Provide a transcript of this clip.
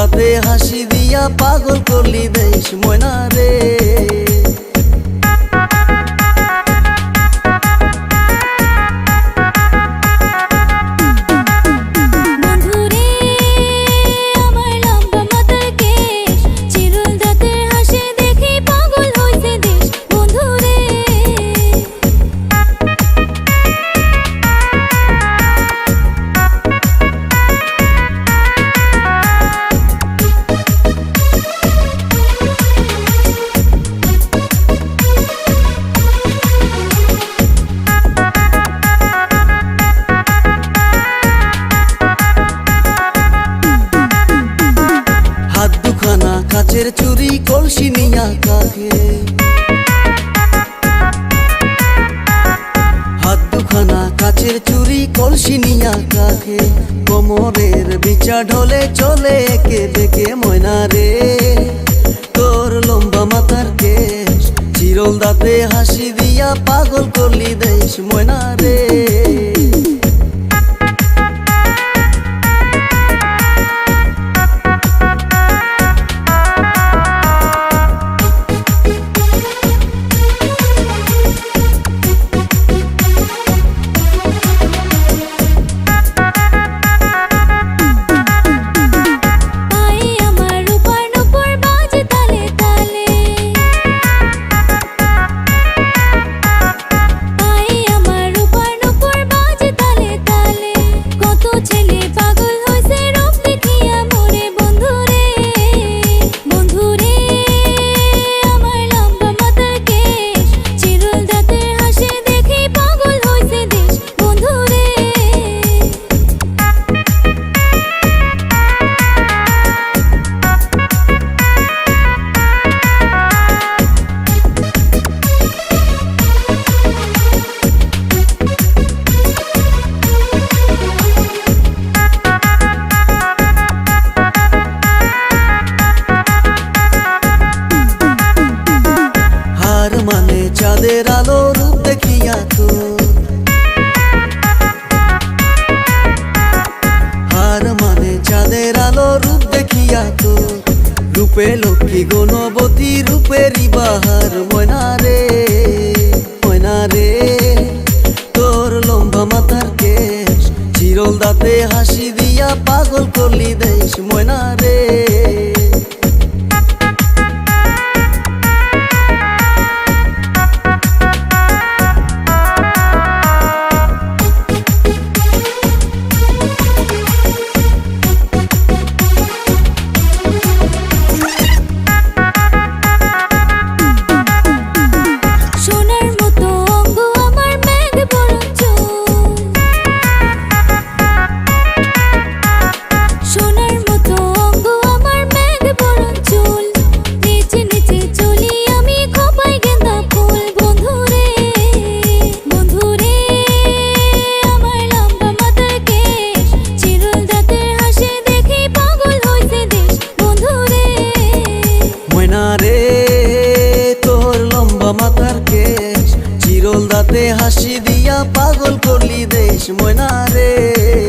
দাঁতে হাসি দিয়া পাগল করলি দেশ ময়না রে। কাচের চুরি কলসি নিয়া কাকে, হাত দুখানা কাচের চুরি কলসি নিয়া কাকে, কোমরের বিচা ঢলে চলে একে বেঁকে ময়না রে। তোর লম্বা মাথার কেশ চিরল দাঁতে হাসি দিয়া পাগল করলি দেশ ময়না রে। চাঁদের আলো রূপ দেখিয়া তো, হার মানে চাঁদের আলো রূপ দেখিয়া তো, রূপে লক্ষ্মী গুণবতী রূপেরই বাহার ময়না রে ময়না রে। তোর লম্বা মাথার কেশ চিরল দাঁতে হাসি দিয়া পাগল করলি দেশ ময়না রে। মাথার কেশ চিরল দাঁতে হাসি দিয়া পাগল করলি দেশ ময়না রে।